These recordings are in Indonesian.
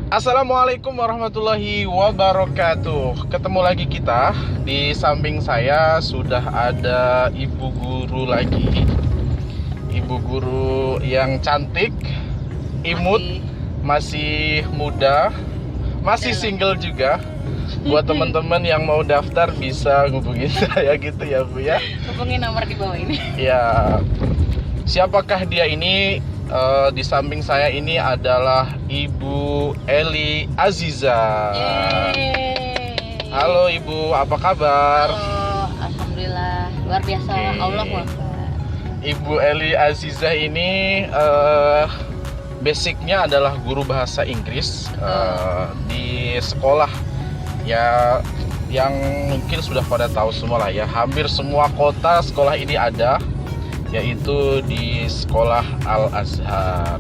Assalamualaikum warahmatullahi wabarakatuh. Ketemu lagi kita. Di samping saya sudah ada ibu guru lagi. Ibu guru yang cantik, imut, masih muda, masih single juga. Buat teman-teman yang mau daftar bisa hubungin saya gitu ya Bu ya. Hubungi nomor di bawah ini. Ya. Siapakah dia ini? Di samping saya ini adalah Ibu Eli Aziza. Yeay. Halo Ibu, apa kabar? Halo, alhamdulillah luar biasa. Oke. Allah Akbar. Ibu Eli Aziza ini basicnya adalah guru bahasa Inggris di sekolah ya, yang mungkin sudah pada tahu semua lah ya. Hampir semua kota sekolah ini ada, yaitu di sekolah Al-Azhar.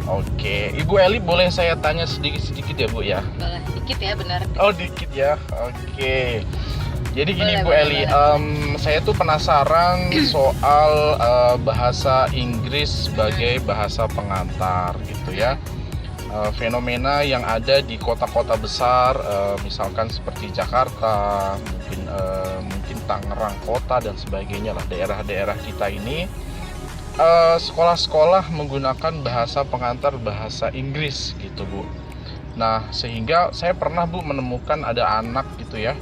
Oke, Ibu Eli boleh saya tanya sedikit-sedikit ya Bu ya? Boleh, dikit ya benar. Oh dikit ya, oke. Jadi gini Boleh, Bu boleh, Eli, boleh. saya tuh penasaran soal bahasa Inggris sebagai bahasa pengantar gitu ya. Fenomena yang ada di kota-kota besar, misalkan seperti Jakarta, mungkin Tangerang kota dan sebagainya lah, daerah-daerah kita ini, sekolah-sekolah menggunakan bahasa pengantar bahasa Inggris gitu Bu. Nah sehingga saya pernah Bu menemukan ada anak gitu ya,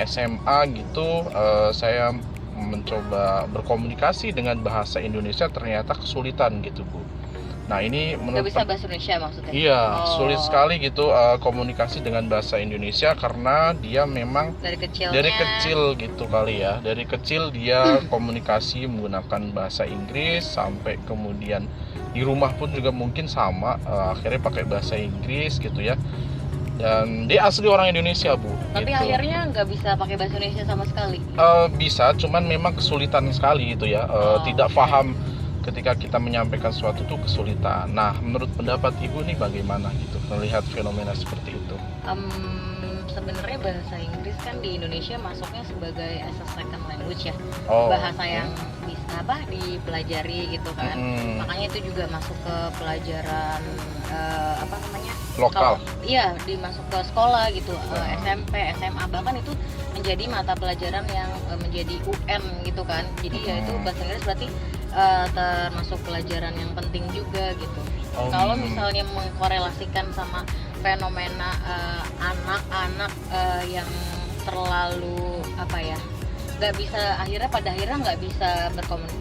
SMA gitu, saya mencoba berkomunikasi dengan bahasa Indonesia, ternyata kesulitan gitu Bu. Nah ini Gak menurut bisa bahasa Indonesia maksudnya? iya, Oh. sulit sekali gitu komunikasi dengan bahasa Indonesia karena dia memang Dari kecilnya. dari kecil gitu kali ya. Dari kecil dia komunikasi menggunakan bahasa Inggris, sampai kemudian di rumah pun juga mungkin sama, akhirnya pakai bahasa Inggris gitu ya. Dan dia asli orang Indonesia Bu. Tapi gitu. akhirnya nggak bisa pakai bahasa Indonesia sama sekali. Bisa, cuman memang kesulitan sekali gitu ya. Tidak oke. paham ketika kita menyampaikan sesuatu itu kesulitan. Nah, menurut pendapat Ibu nih bagaimana gitu melihat fenomena seperti itu? Sebenarnya bahasa Inggris kan di Indonesia masuknya sebagai as a second language ya. Oh, Bahasa oke. yang bisa dipelajari gitu kan. Mm-mm. Makanya itu juga masuk ke pelajaran apa namanya? Lokal. Iya, dimasuk ke sekolah gitu, Hmm. SMP, SMA, bahkan itu menjadi mata pelajaran yang menjadi UN gitu kan. Jadi ya itu bahasa Inggris berarti termasuk pelajaran yang penting juga gitu. Oh, Kalau misalnya mengkorelasikan sama fenomena anak-anak yang terlalu apa ya, pada akhirnya nggak bisa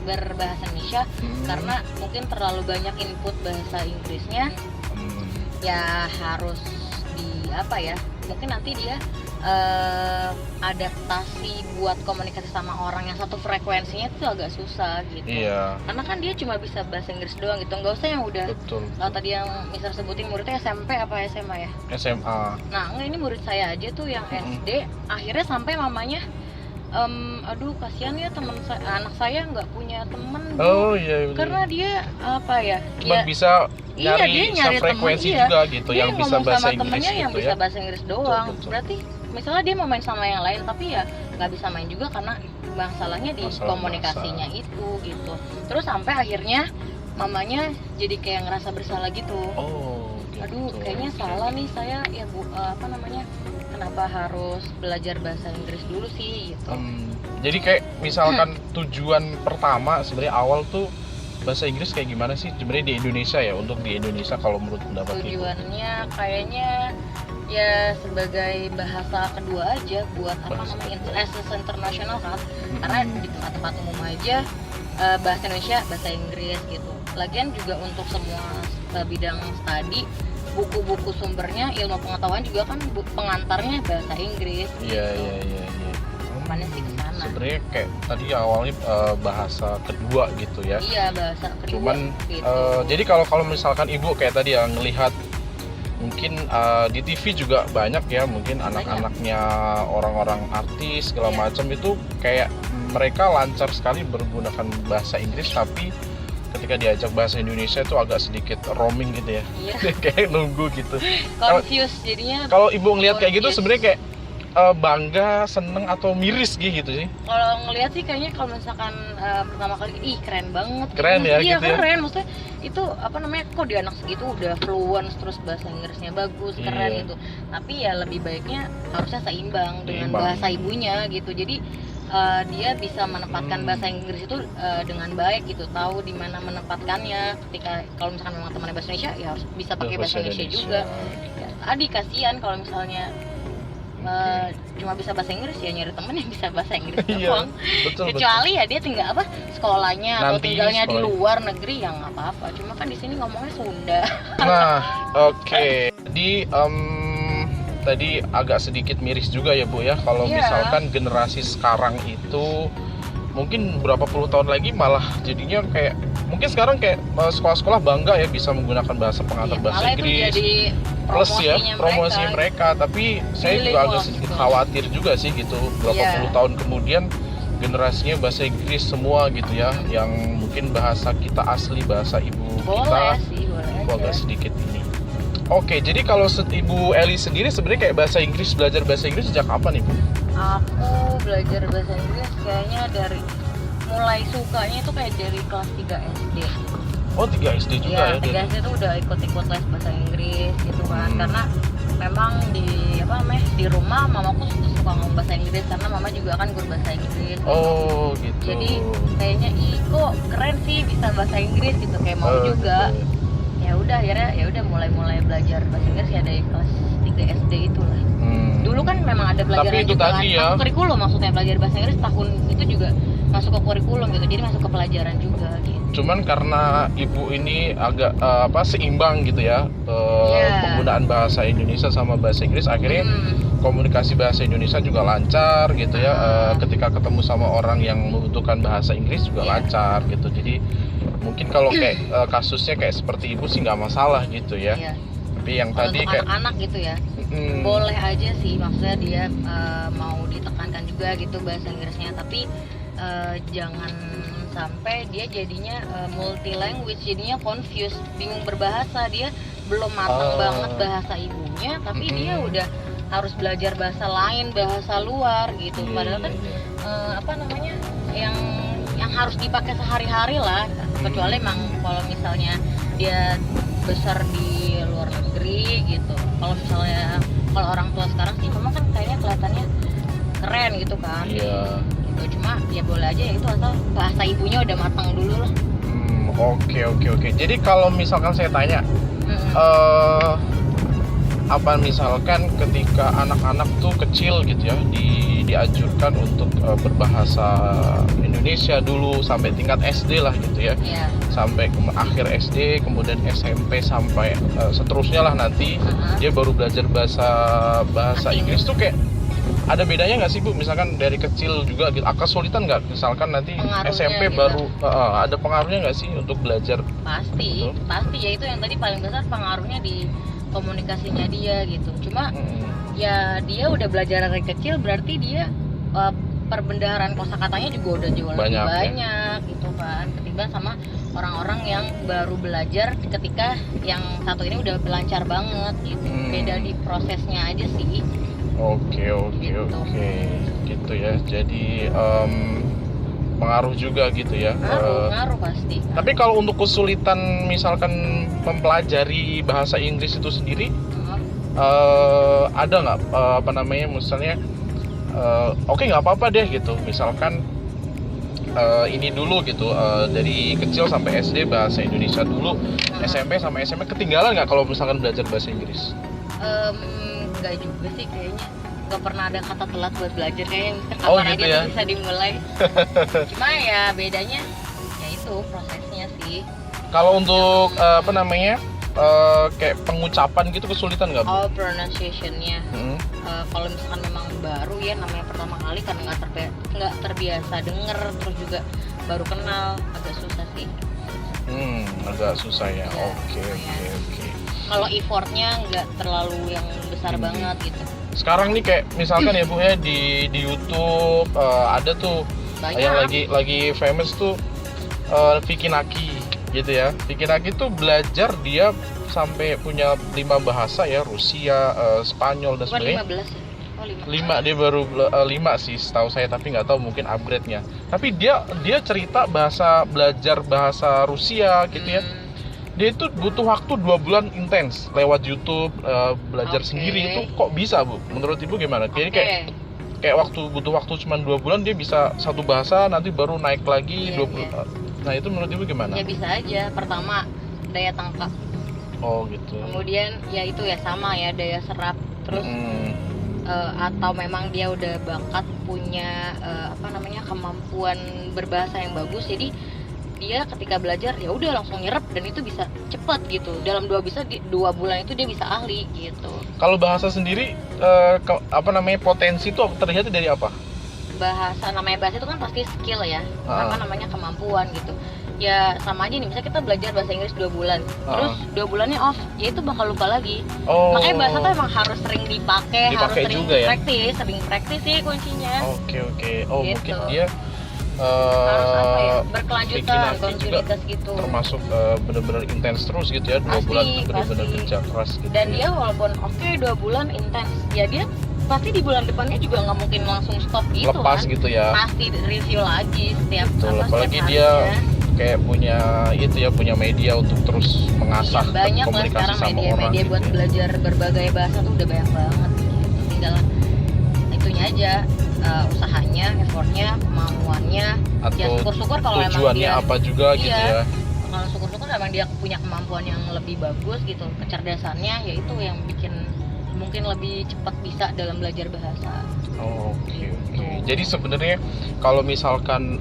berbahasa Indonesia karena mungkin terlalu banyak input bahasa Inggrisnya. Ya harus di apa ya, mungkin nanti dia adaptasi buat komunikasi sama orang yang satu frekuensinya itu agak susah gitu. Iya, Karena kan dia cuma bisa bahasa Inggris doang gitu, nggak usah yang udah betul. tadi yang Mister sebutin muridnya SMP apa SMA ya. SMA. Nah enggak, ini murid saya aja tuh yang SD, akhirnya sampai mamanya aduh kasihan ya anak saya nggak punya temen Bu." Oh iya, betul. Karena dia apa ya, Cuma bisa iya, dia nyari nyari frekuensi temen, iya. juga gitu, Dia yang bisa ngomong bahasa sama Inggris temennya yang gitu bisa ya. bahasa Inggris doang. betul. Berarti misalnya dia mau main sama yang lain tapi ya nggak bisa main juga karena masalahnya di Masalah komunikasinya itu gitu. Terus sampai akhirnya mamanya jadi kayak ngerasa bersalah gitu. Oh, gitu. Aduh kayaknya salah nih saya ya Bu, apa namanya, kenapa harus belajar bahasa Inggris dulu sih gitu. Jadi kayak misalkan tujuan pertama sebenarnya awal tuh bahasa Inggris kayak gimana sih sebenarnya di Indonesia ya, untuk di Indonesia kalau menurut pendapat Ibu? Tujuannya kayaknya ya sebagai bahasa kedua aja buat apa Bahasa namanya, kedua. as internasional kan. Karena di tempat-tempat umum aja bahasa Indonesia, bahasa Inggris gitu. Lagian juga untuk semua bidang studi, buku-buku sumbernya, ilmu pengetahuan juga kan pengantarnya bahasa Inggris. Iya. Mana sih ke sana. Sebenarnya kayak tadi awalnya bahasa kedua gitu ya. Iya, bahasa kedua. Cuman gitu. jadi kalau misalkan Ibu kayak tadi ya ngelihat mungkin di TV juga banyak ya, mungkin anak-anaknya orang-orang artis segala Iya. macam itu kayak mereka lancar sekali menggunakan bahasa Inggris, tapi ketika diajak bahasa Indonesia itu agak sedikit roaming gitu ya. Iya. Kayak nunggu gitu. Kalau Confused jadinya. Ibu ngelihat kayak gitu Confused. sebenarnya kayak bangga, seneng atau miris gitu sih? Kalau ngelihat sih kayaknya kalau misalkan pertama kali, ih keren banget. Keren ya, iya gitu ya? keren, maksudnya itu apa namanya, kok di anak segitu udah fluent, terus bahasa Inggrisnya bagus, keren Iya. gitu. Tapi ya lebih baiknya harusnya seimbang dengan Seimbang. bahasa ibunya gitu. Jadi dia bisa menempatkan bahasa Inggris itu dengan baik gitu, tahu di mana menempatkannya. Ketika kalau misalkan memang temannya bahasa Indonesia, ya harus bisa pakai bahasa Indonesia juga. Ya, tadi kasihan kalau misalnya cuma bisa bahasa Inggris, ya nyari temen yang bisa bahasa Inggris Iya, doang. betul. Kecuali ya dia tinggal sekolahnya atau Nanti tinggalnya di sekolah. luar negeri, ya nggak apa-apa. Cuma kan di sini ngomongnya Sunda. Nah, oke. Jadi tadi agak sedikit miris juga ya Bu ya, kalau Iya. misalkan generasi sekarang itu mungkin berapa puluh tahun lagi malah jadinya kayak, mungkin sekarang kayak sekolah-sekolah bangga ya bisa menggunakan bahasa pengantar Iya, bahasa malah itu Inggris jadi plus ya promosinya promosi mereka. Tapi saya juga agak Bilingual. sedikit khawatir juga sih gitu, berapa Iya. puluh tahun kemudian generasinya bahasa Inggris semua gitu ya, yang mungkin bahasa kita asli, bahasa ibu Boleh kita sih, boleh itu agak aja. sedikit ini. Oke, jadi kalau Ibu Eli sendiri sebenarnya kayak belajar bahasa Inggris sejak kapan nih Bu? Aku belajar bahasa Inggris kayaknya dari mulai sukanya itu kayak dari kelas 3 SD. Oh, 3 SD juga ya? 3 SD itu udah ikut-ikut les bahasa Inggris gitu kan. Karena memang di rumah mamaku suka ngomong bahasa Inggris, karena mama juga kan guru bahasa Inggris. Oh, gitu. Jadi kayaknya kok keren sih bisa bahasa Inggris gitu, kayak mau juga. Ya udah akhirnya mulai belajar bahasa Inggris ya dari kelas 3 SD itulah. Dulu kan memang ada belajar Tapi itu juga tadi kan, ya. masuk kurikulum, maksudnya belajar bahasa Inggris tahun itu juga masuk ke kurikulum gitu, jadi masuk ke pelajaran juga gitu. Cuman karena ibu ini agak seimbang gitu ya, Iya. penggunaan bahasa Indonesia sama bahasa Inggris, akhirnya komunikasi bahasa Indonesia juga lancar gitu ya. Ketika ketemu sama orang yang membutuhkan bahasa Inggris juga Iya. lancar gitu. Jadi mungkin kalau kayak kasusnya kayak seperti ibu sih nggak masalah gitu ya. Iya. Tapi yang Kalau tadi untuk kayak anak-anak gitu ya, boleh aja sih, maksudnya dia mau ditekankan juga gitu bahasa Inggrisnya, tapi jangan sampai dia jadinya multi language, jadinya confused, bingung berbahasa. Dia belum matang banget bahasa ibunya, tapi dia udah harus belajar bahasa lain, bahasa luar gitu. Padahal kan yang harus dipakai sehari-hari lah, kecuali emang kalau misalnya dia besar di luar negeri gitu. Kalau orang tua sekarang sih memang kan kayaknya kelihatannya keren gitu kan. Iya. Gitu. Cuma ya boleh aja ya itu, asal bahasa ibunya udah matang dulu lah. Oke. Jadi kalau misalkan saya tanya, apa misalkan ketika anak-anak tuh kecil gitu ya, dianjurkan untuk berbahasa Indonesia dulu sampai tingkat SD lah gitu ya, Iya. sampai ke akhir SD, kemudian SMP sampai seterusnya lah nanti dia baru belajar bahasa Inggris tuh kayak ada bedanya nggak sih Bu? Misalkan dari kecil juga gitu, kesulitan nggak? Misalkan nanti Pengaruhnya SMP gitu. baru ada pengaruhnya nggak sih untuk belajar? Pasti ya, itu yang tadi paling besar pengaruhnya di komunikasinya dia gitu. Cuma ya dia udah belajar dari kecil, berarti dia perbendaharaan kosakatanya juga udah jauh lebih Banyak, ya? banyak gitu kan, ketimbang sama orang-orang yang baru belajar ketika yang satu ini udah lancar banget gitu. Beda di prosesnya aja sih. Oke. Gitu ya. Jadi pengaruh juga gitu ya. Ngaruh pasti. Tapi kalau untuk kesulitan misalkan mempelajari bahasa Inggris itu sendiri, ada nggak misalnya oke nggak apa-apa deh gitu, misalkan ini dulu gitu, dari kecil sampai SD bahasa Indonesia dulu, SMP sama SMA ketinggalan nggak kalau misalkan belajar bahasa Inggris? Enggak juga sih kayaknya, nggak pernah ada kata telat buat belajar, kayaknya Oh, kapan gitu aja ya? tuh bisa dimulai. Cuma ya bedanya ya itu prosesnya sih. Kalau untuk kayak pengucapan gitu kesulitan nggak Bu? Pronunciation-nya. Kalau misalkan memang baru ya, namanya pertama kali karena nggak terbiasa denger, terus juga baru kenal, agak susah sih. Agak susah ya. Iya, Oke. Kalau effortnya nggak terlalu yang besar banget gitu. Sekarang nih kayak misalkan ya Bu ya, di YouTube ada tuh Banyak. yang lagi famous tuh Vicky Naki gitu ya. Vicky Naki tuh belajar, dia sampai punya 5 bahasa ya, Rusia, Spanyol dan Bukan sebagainya. 15 ya? Oh 5 dia baru 5 sih setahu saya, tapi nggak tahu mungkin upgrade-nya. Tapi dia cerita belajar bahasa Rusia gitu ya. Dia itu butuh waktu 2 bulan intens lewat YouTube, belajar sendiri. Itu kok bisa, Bu? Menurut Ibu gimana? Jadi kayak butuh waktu cuma 2 bulan dia bisa satu bahasa, nanti baru naik lagi 2 bulan. Nah, itu menurut Ibu gimana? Ya bisa aja. Pertama, daya tangkap. Oh, gitu. Kemudian ya itu ya sama ya, daya serap. Terus atau memang dia udah bakat punya kemampuan berbahasa yang bagus, jadi dia ketika belajar ya udah langsung nyerap dan itu bisa cepat gitu. Dalam 2 bulan itu dia bisa ahli gitu. Kalau bahasa sendiri potensi itu terlihat dari apa? Bahasa itu kan pasti skill ya. Kemampuan gitu. Ya sama aja nih, misalnya kita belajar bahasa Inggris 2 bulan, terus 2 bulannya off, ya itu bakal lupa lagi. Makanya bahasa tuh emang harus sering dipakai harus sering juga praktis sih kuncinya. Oke. Gitu. Mungkin dia harus berkelanjutan, kontinuitas gitu. Termasuk benar-benar intens terus gitu ya, 2 bulan benar-benar kerja keras gitu. Dan dia walaupun 2 bulan intens, ya dia pasti di bulan depannya juga nggak mungkin langsung stop gitu. Lepas gitu ya. Pasti review lagi setiap apalagi dia kayak punya media untuk terus mengasah komunikasi sama orang. Media buat belajar berbagai bahasa tuh udah banyak banget gitu. Tinggal itunya aja, usahanya, effortnya, kemampuannya, atau ya syukur-syukur kalau tujuannya emang dia, apa juga gitu ya. Kalau syukur-syukur emang dia punya kemampuan yang lebih bagus gitu, kecerdasannya, ya itu yang bikin mungkin lebih cepat bisa dalam belajar bahasa. Oke. Jadi sebenarnya kalau misalkan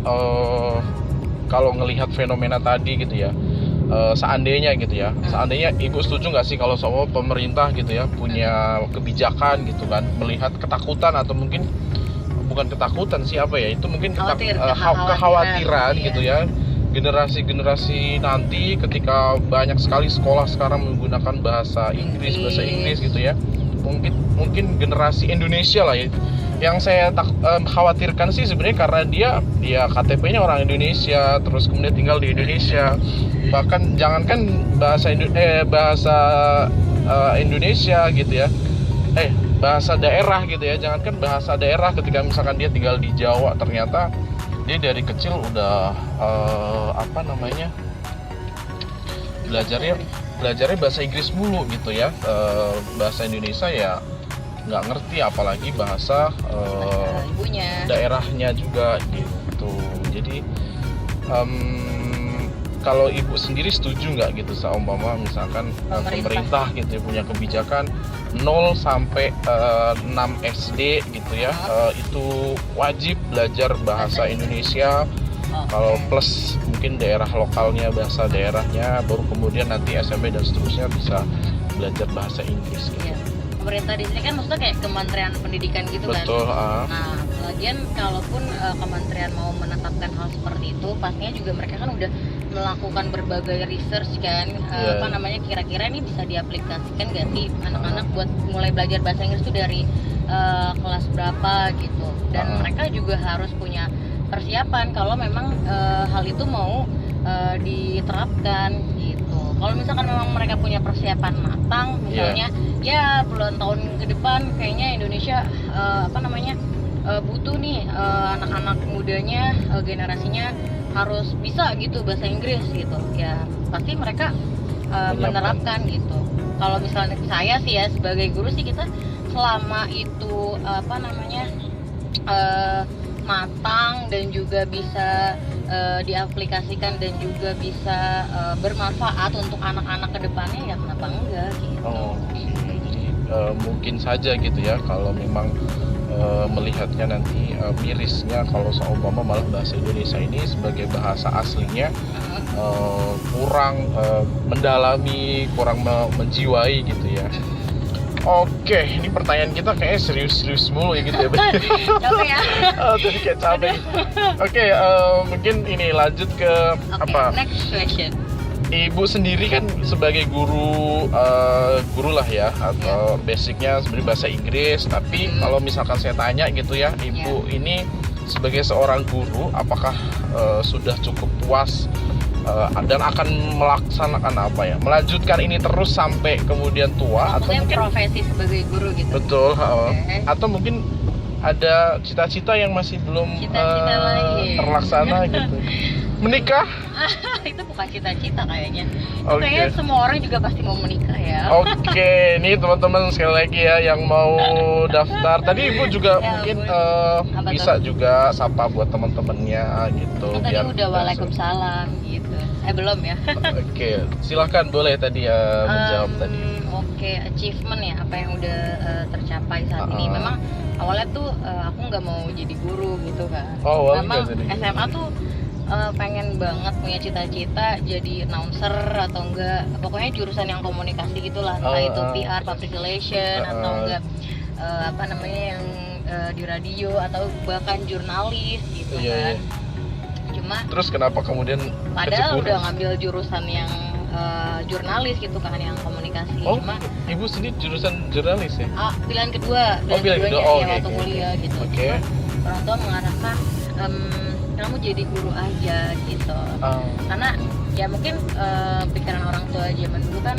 kalau ngelihat fenomena tadi gitu ya, seandainya Ibu setuju nggak sih kalau semua pemerintah gitu ya punya kebijakan gitu kan, melihat ketakutan atau mungkin bukan ketakutan sih itu mungkin kekhawatiran gitu ya, generasi nanti ketika banyak sekali sekolah sekarang menggunakan bahasa Inggris gitu ya, mungkin generasi Indonesia lah ya. Yang saya khawatirkan sih sebenarnya karena dia KTP-nya orang Indonesia, terus kemudian tinggal di Indonesia. Bahkan jangankan bahasa Indonesia gitu ya, bahasa daerah gitu ya, jangankan bahasa daerah, ketika misalkan dia tinggal di Jawa, ternyata dia dari kecil udah belajarnya bahasa Inggris mulu gitu ya, bahasa Indonesia ya nggak ngerti, apalagi bahasa ibunya, daerahnya juga gitu. Jadi kalau Ibu sendiri setuju nggak gitu seumpama misalkan pemerintah gitu ya, punya kebijakan 0 sampai 6 SD gitu ya, itu wajib belajar bahasa Indonesia. Kalau plus mungkin daerah lokalnya, bahasa daerahnya, baru kemudian nanti SMP dan seterusnya bisa belajar bahasa Inggris gitu. Pemerintah di sini kan maksudnya kayak Kementerian Pendidikan gitu. Betul, kan. Nah, lagian kalaupun kementerian mau menetapkan hal seperti itu, pastinya juga mereka kan udah melakukan berbagai research kan, kira-kira ini bisa diaplikasikan gak sih anak-anak buat mulai belajar bahasa Inggris itu dari kelas berapa gitu. Dan mereka juga harus punya persiapan kalau memang hal itu mau diterapkan gitu. Kalau misalkan memang mereka punya persiapan matang, misalnya ya puluhan tahun ke depan kayaknya Indonesia butuh nih anak-anak mudanya, generasinya harus bisa gitu bahasa Inggris gitu. Ya pasti mereka menerapkan gitu. Kalau misalnya saya sih ya sebagai guru sih, kita selama itu matang dan juga bisa diaplikasikan dan juga bisa bermanfaat untuk anak-anak kedepannya, ya kenapa enggak gitu. Mungkin saja gitu ya kalau memang melihatnya nanti mirisnya kalau seumpama malah bahasa Indonesia ini sebagai bahasa aslinya kurang mendalami, kurang menjiwai gitu ya. Oke, ini pertanyaan kita kayaknya serius-serius mulu ya gitu ya. Capek ya? Jadi kayak capek. Oke, mungkin ini lanjut ke next question. Ibu sendiri kan sebagai guru lah ya, atau basicnya sebenarnya bahasa Inggris. Tapi kalau misalkan saya tanya gitu ya, Ibu ini sebagai seorang guru, apakah sudah cukup puas dan akan melaksanakan apa ya, melanjutkan ini terus sampai kemudian tua, atau Maksudnya mungkin profesi sebagai guru gitu. betul, Oke. atau mungkin ada cita-cita yang masih belum Cita-cita lagi. terlaksana gitu, menikah. Itu bukan cita-cita kayaknya. Itu Oke. kayaknya semua orang juga pasti mau menikah ya. Oke, ini teman-teman sekali lagi ya yang mau daftar. Tadi ibu juga Ya mungkin Apa bisa tuh? juga sapa buat teman-temannya gitu. Oh, tadi biar udah waalaikumsalam gitu. Belum ya. Oke, silahkan boleh tadi ya menjawab tadi. Oke, achievement ya, apa yang udah tercapai saat ini. Memang awalnya tuh aku nggak mau jadi guru gitu kan. Oh, awalnya Memang nggak jadi. SMA tuh pengen banget punya cita-cita jadi announcer atau enggak, pokoknya jurusan yang komunikasi gitulah, entah itu PR, public relation atau enggak apa namanya yang di radio atau bahkan jurnalis gitu kan. Cuma Terus kenapa kemudian padahal kecebur? udah ngambil jurusan yang jurnalis gitu kan, yang komunikasi. Oh, Cuma ibu sendiri jurusan jurnalis ya? pilihan kedua, pilihan kedua. keduanya Oh, ya oke, waktu oke. kuliah gitu. Oke. Cuma orang tua mengarahkan kamu jadi guru aja gitu. Karena ya mungkin pikiran orang tua zaman dulu kan,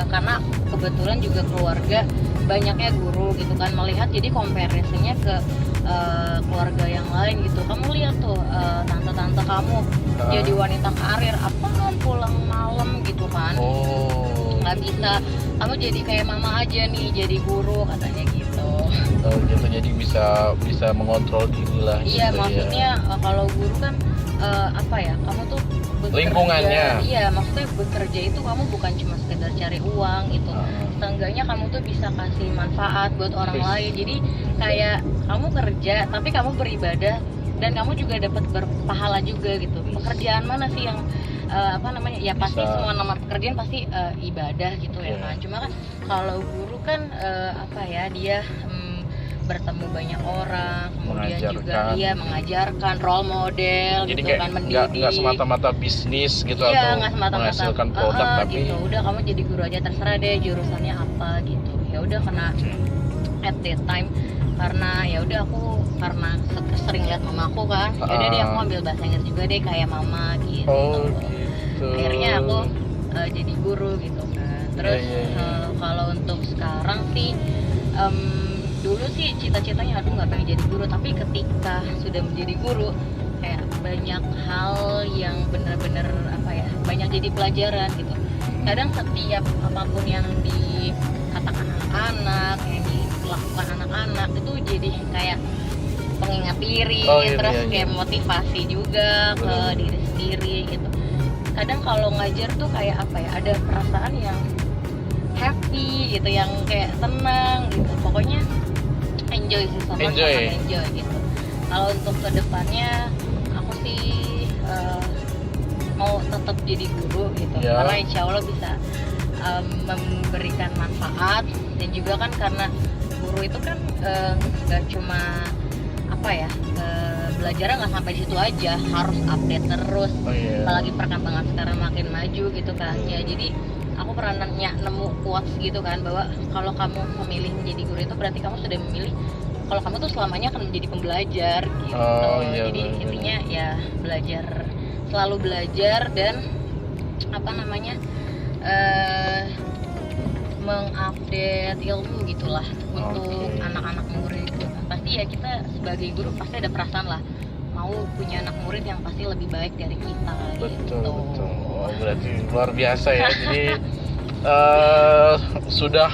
karena kebetulan juga keluarga banyaknya guru gitu kan, melihat jadi comparison-nya ke keluarga yang lain gitu. Kamu lihat tuh tante-tante kamu jadi wanita karir, apaan pulang malam gitu kan, nggak bisa, kamu jadi kayak mama aja nih jadi guru katanya gitu. Gitu, jadi bisa mengontrol diri lah. Iya, gitu, maksudnya kalau guru kan apa ya, kamu tuh bekerja, Lingkungannya. iya, maksudnya bekerja itu kamu bukan cuma sekedar cari uang gitu. Seenggaknya kamu tuh bisa kasih manfaat buat orang Wis. lain. Jadi kayak kamu kerja tapi kamu beribadah dan kamu juga dapat berpahala juga gitu. Pekerjaan mana sih yang apa namanya, ya pasti Bisa. semua nama pekerjaan pasti ibadah gitu ya kan. Cuma kan kalau guru kan apa ya, dia bertemu banyak orang, kemudian juga Mengajarkan. dia mengajarkan, role model Jadi gitu kayak kan, mendidik. nggak semata-mata bisnis gitu, Iya, atau nggak semata-mata menghasilkan produk, tapi gitu. Udah kamu jadi guru aja, terserah deh jurusannya apa gitu. Ya udah, karena at that time, karena ya udah aku karena sering lihat mamaku kan, yaudah deh aku ambil bahasa Inggris juga deh kayak mama gitu. Oh gitu. Akhirnya aku jadi guru gitu kan. Terus Iya. kalau untuk sekarang sih dulu sih cita-citanya aduh nggak pengen jadi guru, tapi ketika sudah menjadi guru kayak banyak hal yang bener-bener apa ya, banyak jadi pelajaran gitu. Kadang setiap apapun yang dikatakan anak-anak, yang dilakukan anak-anak itu jadi kayak pengingat diri, terus kayak motivasi juga ke diri sendiri gitu. Kadang kalau ngajar tuh kayak apa ya, ada perasaan yang happy gitu, yang kayak senang gitu, pokoknya enjoy sih, sama enjoy gitu. Kalau untuk kedepannya aku sih mau tetap jadi guru gitu, karena insya Allah bisa memberikan manfaat. Dan juga kan karena guru itu kan nggak cuma apa ya, belajarnya nggak sampai situ aja, harus update terus. Apalagi perkembangan sekarang makin maju gitu kan ya. Jadi aku pernah nemu quotes gitu kan, bahwa kalau kamu memilih menjadi guru itu berarti kamu sudah memilih kalau kamu tuh selamanya akan menjadi pembelajar gitu. Jadi intinya ya belajar, selalu belajar, dan apa namanya, mengupdate ilmu gitulah untuk anak-anak murid gitu. Pasti ya kita sebagai guru pasti ada perasaan lah, mau punya anak murid yang pasti lebih baik dari kita. Betul. Oh, berarti luar biasa ya. Jadi sudah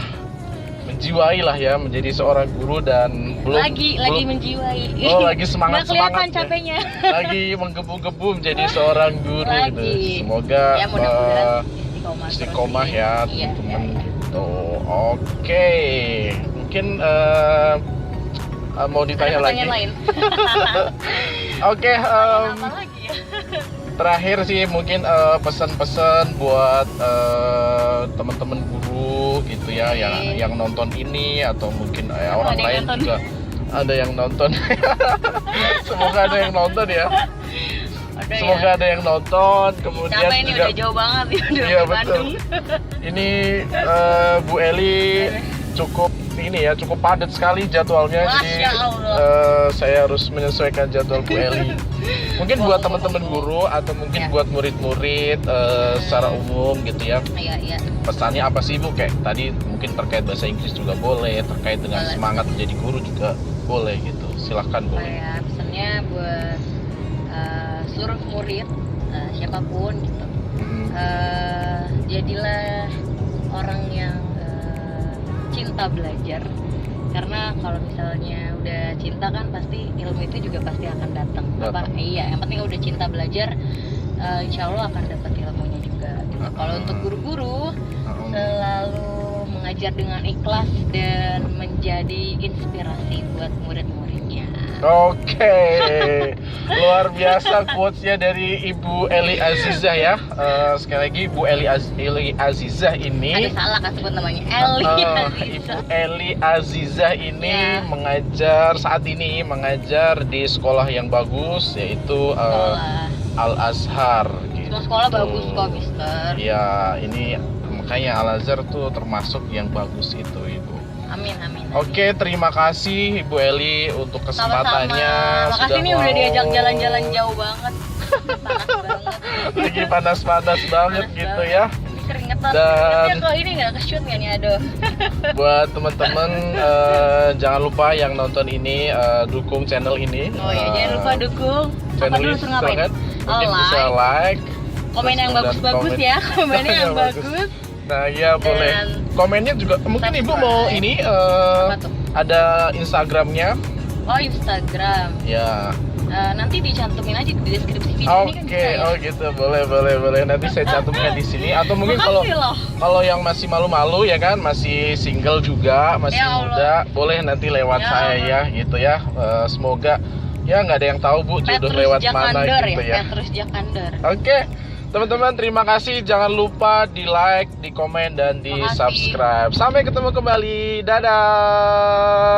menjiwai lah ya menjadi seorang guru, dan lagi menjiwai. Lagi semangat kelihatan ya. capeknya. Lagi menggebu-gebu menjadi seorang guru gitu. Semoga ya mudah-mudahan istiqomah ya teman-teman gitu. Oke, mungkin mau ditanya lagi. Oke, apa lagi ya? terakhir sih mungkin pesan-pesan buat teman-teman guru gitu ya, yang nonton ini, atau mungkin orang lain nonton juga. Ada yang nonton. Semoga ada yang nonton ya. Semoga ada yang nonton. Kemudian ini juga udah jauh banget ya, iya betul. Ini Bu Eli cukup ini ya, cukup padat sekali jadwalnya. Jadi Masya Allah. saya harus menyesuaikan jadwal Bu Eli. Mungkin buat teman-teman guru atau mungkin Ya. buat murid-murid secara umum gitu ya. Iya. Pesannya apa sih Bu? Kayak tadi mungkin terkait bahasa Inggris juga boleh, terkait dengan Boleh. semangat menjadi guru juga boleh gitu. Silahkan Bu. Kayak pesannya buat seluruh murid, siapapun gitu. Jadilah orang yang cinta belajar, karena kalau misalnya udah cinta kan pasti ilmu itu juga pasti akan datang. Iya, yang penting udah cinta belajar, insya Allah akan dapat ilmunya juga gitu. Kalau untuk guru-guru selalu mengajar dengan ikhlas dan menjadi inspirasi buat murid-muridnya. Oke, luar biasa quotes-nya dari Ibu Eli Azizah ya. Sekali lagi Ibu Eli Azizah ini. Ada salah kan sebut namanya Eli Ibu Eli Azizah ini Ya. saat ini mengajar di sekolah yang bagus, yaitu Al Azhar. Gitu. Semua sekolah bagus kok, Mister. Ya, ini makanya Al Azhar tuh termasuk yang bagus itu, Ibu. Amin. Oke, terima kasih Ibu Eli untuk kesempatannya. Sama-sama. Makasih nih udah diajak jalan-jalan jauh banget. Panas banget. Lagi panas-panas banget Panas gitu banget. ya. Ini keringetan. Dan- Keringetnya kalau ini nggak ke-shoot nggak nih, aduh. Buat teman-teman jangan lupa yang nonton ini dukung channel ini. Oh ya, jangan lupa dukung. Apa channel dulu ini suruh ngapain? silahkan. Mungkin bisa Like. like. Komen yang Dan bagus-bagus komen. ya. Komennya yang Yang bagus. bagus. Nah, ya boleh. Komennya juga mungkin Ibu mau subscribe. ini Apa tuh? ada Instagramnya. Oh, Instagram. Ya. Nanti dicantumin aja di deskripsi video ini kan Oke, bisa ya. oh gitu, boleh. Nanti saya cantumkan di sini. Atau mungkin Makasih loh. kalau yang masih malu-malu ya kan, masih single juga, masih Ya Allah. muda, boleh nanti lewat Ya saya ya, gitu ya. Semoga ya nggak ada yang tahu Bu jodoh Petrus lewat mana Jakandar gitu ya. Petrus Jakandar. Oke, teman-teman terima kasih. Jangan lupa di like, di komen dan di Makasih. subscribe. Sampai ketemu kembali. Dadah.